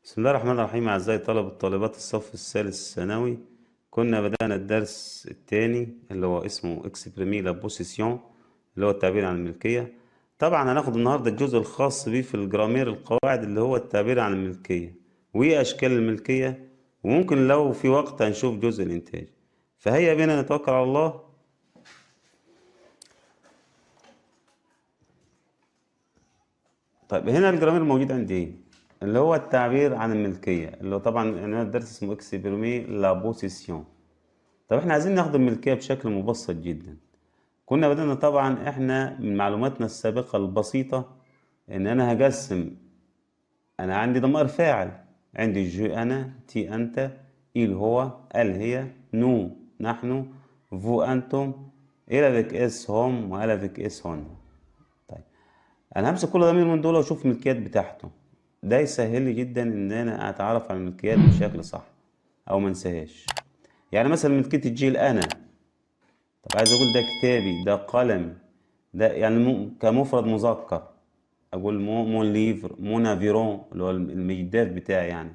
بسم الله الرحمن الرحيم. أعزائي طلبة وطالبات الصف الثالث الثانوي، كنا بدأنا الدرس الثاني اللي هو اسمه اكسبريمي لا بوسيسيون، اللي هو التعبير عن الملكية. طبعا هناخد النهاردة الجزء الخاص بيه في الجرامير القواعد، اللي هو التعبير عن الملكية وأشكال الملكية، وممكن لو في وقت هنشوف جزء الإنتاج. فهيا بنا نتوكل على الله. طيب هنا الجرامير موجود عندي ايه؟ اللي هو التعبير عن الملكية، اللي هو طبعا يعني الدرس اسمه اكسبريمي لا بوسيسيون. طب احنا عايزين ناخد الملكية بشكل مبسط جدا. كنا بدأنا طبعا احنا من معلوماتنا السابقة البسيطة ان انا هقسم. انا عندي ضمائر فاعل، عندي جو انا، تي انت، إل هو، ال هي، نو نحن، فو انتم، إلى ذيك اس هم، وإلى ذيك اس هن. طيب انا همسك كل ضمير من دول واشوف الملكيات بتاعته. ده يسهل لي جدا ان انا اتعرف على الملكيات بشكل صح او ما انساهاش. يعني مثلا ملكية الجيل انا، طب عايز اقول ده كتابي، ده قلمي، ده يعني كمفرد مذكر اقول مون ليفر، مون افيرون اللي هو المجداف بتاعي يعني.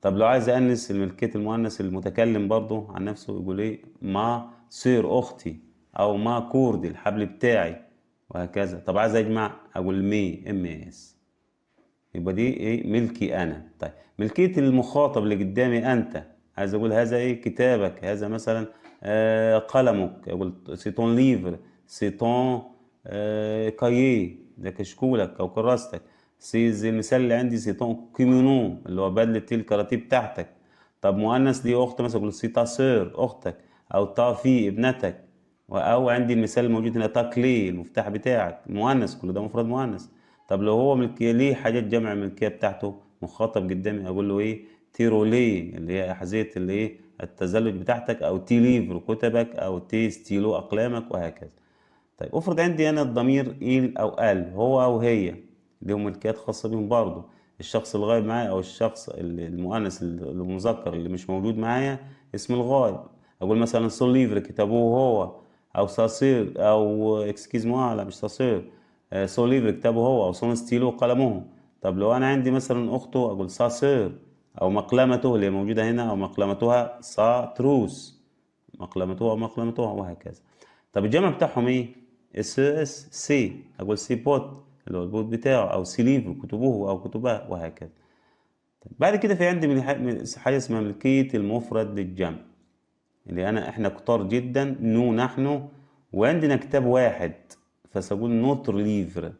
طب لو عايز انس الملكية المؤنث المتكلم برضه عن نفسه يقول ايه؟ ما سير اختي، او ما كوردي الحبل بتاعي، وهكذا. طب عايز اجمع اقول مي ام اس، يبقى دي ايه؟ ملكي انا. طيب ملكية المخاطب اللي قدامي انت، عايز اقول هذا ايه؟ كتابك، هذا مثلا قلمك، اقول سيتون ليفر، سيتون كاييه، ده كشكولك او كراستك. زي المثال اللي عندي سيتون كيمونو اللي هو بدلة الكاراتيه بتاعتك. طب مؤنث ليه اخت مثلا اقول سيتا سير اختك، او تافي ابنتك. او عندي المثال الموجود هنا تاكلي المفتاح بتاعك، مؤنث، كل ده مفرد مؤنث. طب لو هو ملكية ليه حاجات جمع الملكية بتاعته مخاطب قدامي اقول له ايه؟ تيرولي اللي هي احذية اللي ايه؟ التزلج بتاعتك، او تي ليفر كتبك، او تي ستيلو اقلامك، وهكذا. طيب افرض عندي انا الضمير إيل او ال، هو او هي، ليهم ملكيات خاصة بيهم برضه. الشخص الغائب معايا، او الشخص المؤنث المذكر اللي مش موجود معايا، اسم الغائب. اقول مثلا سول ليفر كتابه هو، او ساسير، او اكسكيز موا، لا مش ساسير، سول ليفر كتابه هو، او سون ستيلو قلمه. طب لو انا عندي مثلا اخته اقول ساسير، او مقلمته اللي هي موجودة هنا، او مقلمتها ساتروس، مقلمتها ومقلمتها، وهكذا. طب الجمع بتاعهم ايه؟ اس اس سي، اقول سي بوت اللي هو البوت بتاعه، او سي ليفر كتبه او كتبها، وهكذا. طيب بعد كده في عندي من حاجه اسمها ملكيه المفرد للجمع، اللي احنا كتار جدا، نو نحن، وعندنا كتاب واحد، فسأقول نوتر ليفر.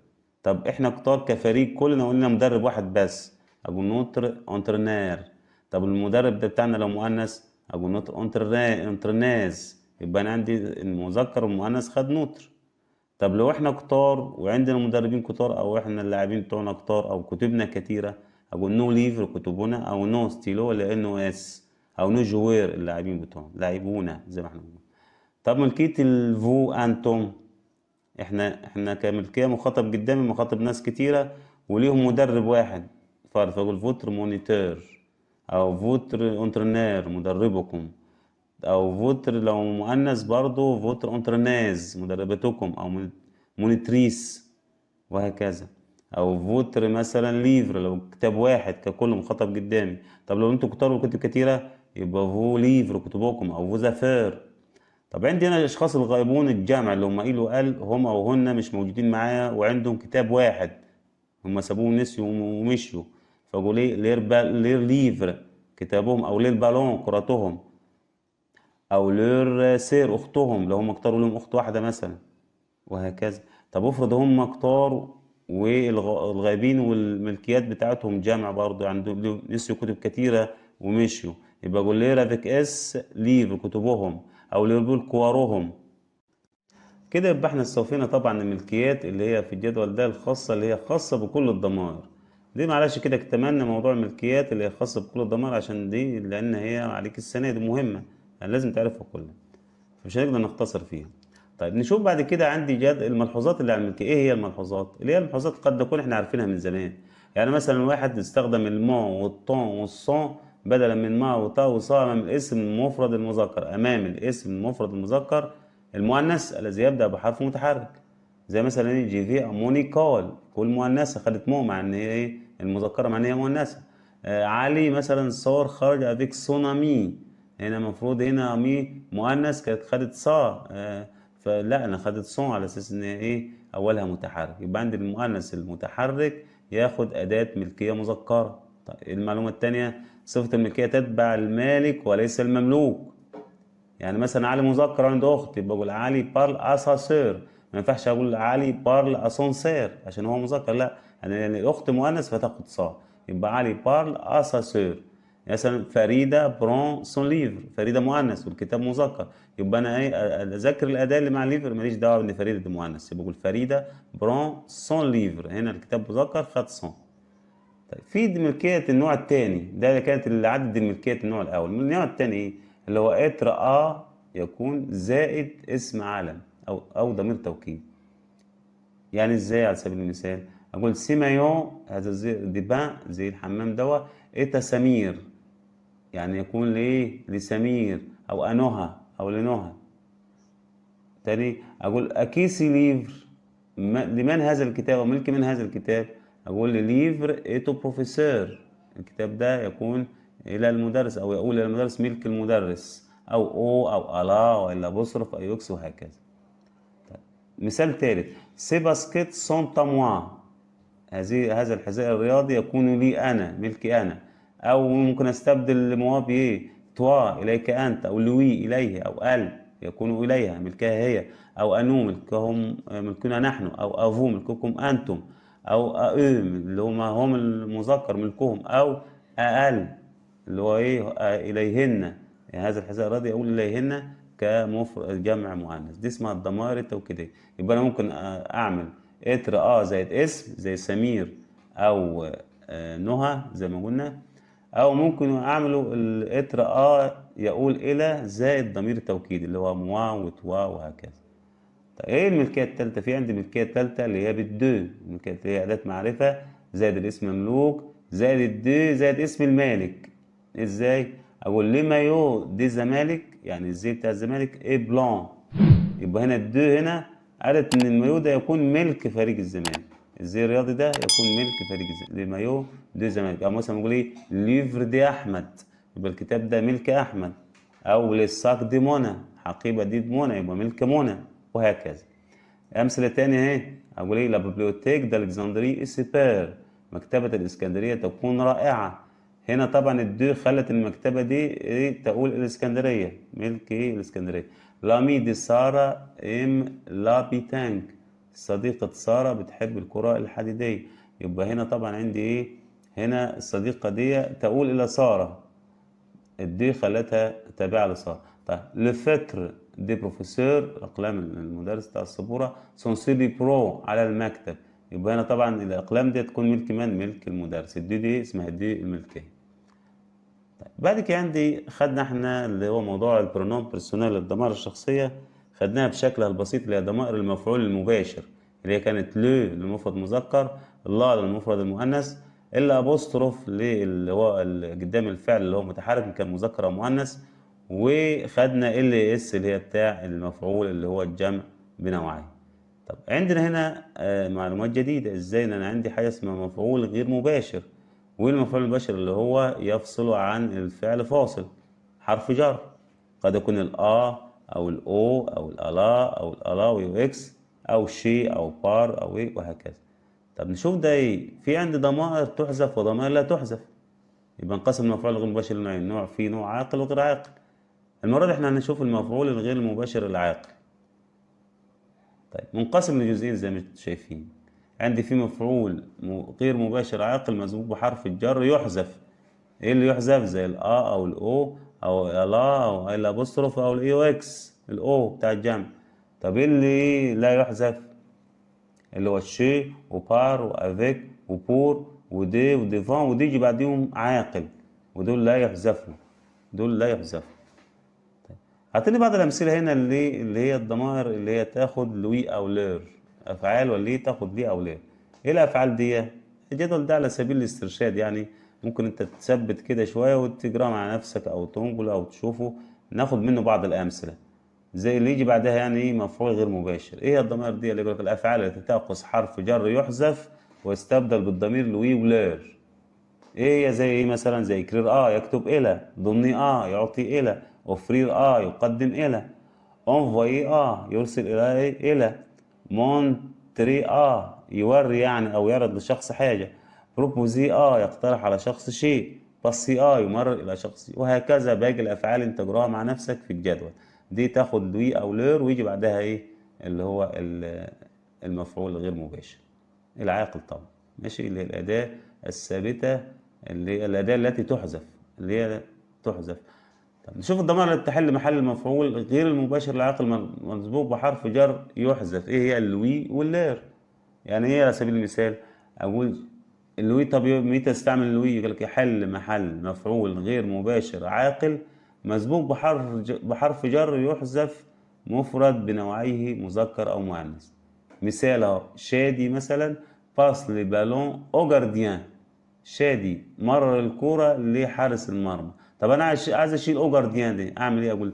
طب احنا كتار كفريق، كلنا قلنا مدرب واحد بس، اقول نوتر انترنير. طب المدرب ده بتاعنا لو مؤنث اقول نوتر انترناز، يبقى انا عندي المذكر والمؤنث خد نوتر. طب لو احنا كتار وعندنا مدربين كتار، او احنا اللاعبين بتوعنا كتار، او كتبنا كتيرة، اقول نو ليفر كتبنا، او نو ستيلو لانه اس، او نو جوير اللاعبين بتوعنا لاعبونا زي ما احنا بنقول. طب ملكية الفو انتم، احنا كملكية مخاطب قدامي، مخاطب ناس كتيرة وليهم مدرب واحد فرد، فاقول فوتر مونيتور، او فوتر انترنير مدربكم، او فوتر لو مؤنث برضه فوتر انترناز مدربتكم، او مونيتريس، وهكذا. او فوتر مثلا ليفر لو كتاب واحد ككل مخاطب قدامي. طب لو انتوا كتار وكتب كتيرة يبقى فو ليفر كتبكم، او فو زفير. طب عندي انا الاشخاص الغائبون الجامع اللي هم ايه وقال، هم او هن مش موجودين معايا وعندهم كتاب واحد، هم سابوه ونسيوا ومشيوا، فاقول ايه؟ لير ليفر كتابهم، او لير بالون كرتهم، او لير سير اختهم لو هم اختاروا لهم اخت واحده مثلا، وهكذا. طب افرض هم اختاروا والغايبين والملكيات بتاعتهم جامع برضه، عندهم نسيوا كتب كتيره ومشيوا، يبقى اقول لير افيك اس ليف كتبهم، او لير كوارهم. كده يبقى احنا استوفينا طبعا الملكيات اللي هي في الجدول ده الخاصه، اللي هي خاصه بكل الضمائر دي. معلش كده اكتملنا موضوع الملكيات اللي هي خاصه بكل الضمائر، عشان دي لان هي عليك السنه دي مهمه، يعني لازم تعرفها كلها، مش هنقدر نختصر فيها. طيب نشوف بعد كده عندي الملحوظات اللي على الملكية. ايه هي الملحوظات؟ اللي هي الملحوظات قد نكون احنا عارفينها من زمان. يعني مثلا واحد استخدم المون والطون والصون بدلا من ما وطا وصا امام الاسم المفرد المذكر، امام الاسم المفرد المذكر المؤنث الذي يبدأ بحرف متحرك. زي مثلا ايه؟ جي في مونيكال، كل مؤنثة خدت مو مع ان هي ايه؟ المذكرة مع ان هي مؤنثة. علي مثلا صور خرج افيك سون امي. هنا المفروض هنا امي مؤنث كانت خدت صا، فلا انا خدت صون على اساس ان ايه اولها متحرك. يبقى عند المؤنث المتحرك ياخد اداة ملكية مذكرة. طيب المعلومة التانية، صفة الملكية تتبع المالك وليس المملوك. يعني مثلا علي مذكر عند اختي بقول علي بارل اسانسير، ما ينفعش اقول علي بارل اسانسير عشان هو مذكر، لا يعني الاخت مؤنث فتاخد صا. يبقى علي بارل اسانسير. مثلا فريده برون سون ليفر، فريده مؤنث والكتاب مذكر، يبقى انا ايه اذاكر الاداه اللي مع ليفر، ماليش دعوه ان فريده دي مؤنث، يبقى بقول فريده برون سون ليفر، هنا الكتاب مذكر خد سون. طيب في ملكية النوع الثاني، ده كانت اللي عدد الملكية النوع الأول. من النوع الثاني إيه؟ اللي هو إتر يكون زائد اسم علم أو ضمير توكيد. يعني إزاي؟ على سبيل المثال أقول سيمايون، هذا زي ديبان زي الحمام دوا، إتا سمير، يعني يكون لإيه؟ لسمير أو أنوها أو لنوها. تاني أقول أكيسي ليفر، لمن هذا الكتاب أو ملك من هذا الكتاب؟ أقول ليفر إيتو بروفيسور، الكتاب ده يكون إلى المدرس أو يقول إلى المدرس ملك المدرس، أو ألا وإلا بصرف أو يكس وهكذا. مثال ثالث، سي باسكيت سون تاموا، هذا الحذاء الرياضي يكون لي أنا، ملكي أنا. أو ممكن أستبدل موا بإيه؟ توا إليك أنت، أو لوي إليه، أو ال يكون إليها ملكها هي، أو أنو ملكهم ملكنا نحن، أو أفو ملككم أنتم، أو اللي هم المذكر ملكهم، أو أقل اللي هو إيه إليهن. يعني هذا الحذاء الرياضي أقول إليهن كمفرد جمع مؤنث، دي اسمها الضمائر التوكيدية. يبقى أنا ممكن أعمل اتر زائد اسم زي سمير او نهى زي ما قلنا، او ممكن اعمله الاتر يقول الى زائد ضمير التوكيد اللي هو موا وتوا وهكذا. طيب ايه الملكيه الثالثه؟ في عندي الملكيه الثالثه اللي هي بالدو، الملكيه اللي هي اداه معرفه زائد الاسم مملوك زائد الدو زائد اسم المالك. ازاي؟ اقول ليه مايو دي زمالك، يعني الزي بتاع الزمالك ايه بلان، يبقى هنا الدو هنا قالت ان المايو ده يكون ملك فريق الزمالك، الزي الرياضي ده يكون ملك فريق الزمالك، المايو دو زمالك. او مثلا نقول ايه ليفر دي احمد، يبقى الكتاب ده ملك احمد. او للساك دي منى، حقيبه دي منى يبقى ملك منى، وهكذا. امثله تانية اهي، اقول ايه لا بيبليوتيك دالكسندري سيبير، مكتبه الاسكندريه تكون رائعه. هنا طبعا الدو خلت المكتبه دي ايه تقول الاسكندريه، ملك ايه الاسكندريه. لامي دي ساره لا بيتانك، صديقه ساره بتحب الكره الحديديه. يبقى هنا طبعا عندي ايه، هنا الصديقه دي تقول الى ساره، الدي خلتها تابعة لصار. طيب لفتر دي بروفيسور، أقلام المدرس بتاع السبورة سونسيلي برو على المكتب. يبقى هنا طبعا الأقلام دي تكون ملك من؟ ملك المدرس. دي اسمها الدي الملكية. طيب بعد كده عندي خدنا احنا اللي هو موضوع البرونوم بيرسونال، الضمائر الشخصية، خدناها بشكلها البسيط اللي هي ضمائر المفعول المباشر، اللي هي كانت لو للمفرد المذكر، لا للمفرد المؤنث، الا ابوستروف اللي هو قدام الفعل اللي هو متحرك كان مذكر او مؤنث، وخدنا ال اس اللي هي بتاع المفعول اللي هو الجمع بنوعين. طب عندنا هنا معلومات جديدة، ازاي ان انا عندي حاجة اسمها مفعول غير مباشر. والمفعول المباشر اللي هو يفصل عن الفعل فاصل، حرف جر، قد يكون او الاو او الالا او الالا ويو اكس او شي او بار او ايه وهكذا. طب نشوف ده ايه، في عندي ضمائر تحذف وضمائر لا تحذف. يبقى نقسم المفعول الغير المباشر لنوعين، نوع فيه نوع عاقل وغير عاقل. المرة دي احنا هنشوف المفعول الغير المباشر العاقل. طيب منقسم لجزئين زي ما انتم شايفين، عندي في مفعول غير مباشر عاقل مسبوق بحرف الجر يحذف. ايه اللي يحذف؟ زي او الاو او الا او ال ابوستروف او الاي او اكس، الاو بتاع الجمع. طب ايه اللي لا يحذف؟ اللي هو الشي وبار وافيك وبور ودي وديفان، ودي يجي بعديهم عاقل، ودول لا يحذفوا، دول لا يحذفوا. اعطيني بعض الامثله هنا اللي هي الضمائر اللي هي تاخد لوي او لير، افعال واللي تاخد لي او لير. ايه الافعال دي؟ الجدول ده على سبيل الاسترشاد، يعني ممكن انت تثبت كده شويه وتقراه مع نفسك او تنقل او تشوفه، ناخد منه بعض الامثله زي اللي يجي بعدها. يعني ايه مفعول غير مباشر؟ ايه الضمائر دي؟ اللي يقول لك الافعال التي تاخذ حرف جر يحذف ويستبدل بالضمير لوي ولير. ايه هي؟ زي ايه مثلا؟ زي كرير اه يكتب الى، دوني اه يعطي الى، اوفرير اه يقدم الى، انفوي اه يرسل الى إيه؟ الى، مونتري اه يوري يعني او يعرض لشخص حاجه، بروبوزي اه يقترح على شخص شيء، باسي اه يمرر الى شخص، وهكذا باقي الافعال انت تجراها مع نفسك في الجدول. دي تاخد وي او لير ويجي بعدها ايه اللي هو المفعول الغير مباشر، العاقل طبعا. ماشي، اللي هي الأداة الثابتة، اللي هي الأداة التي تحذف، اللي هي تحذف. طب نشوف الضمائر اللي تحل محل المفعول غير المباشر العاقل مسبوق بحرف جر يحذف. ايه هي؟ الوي واللير. يعني ايه على سبيل المثال؟ اقول الوي، طب متى استعمل الوي؟ يقول لك يحل محل مفعول غير مباشر عاقل مسبوق بحرف جر يحذف مفرد بنوعيه مذكر او مؤنث. مثال اهو، شادي مثلا باس لي بالون او جارديان، شادي مرر الكرة لحارس المرمى. طب انا عايز اشيل او جارديان دي، اعمل ايه؟ اقول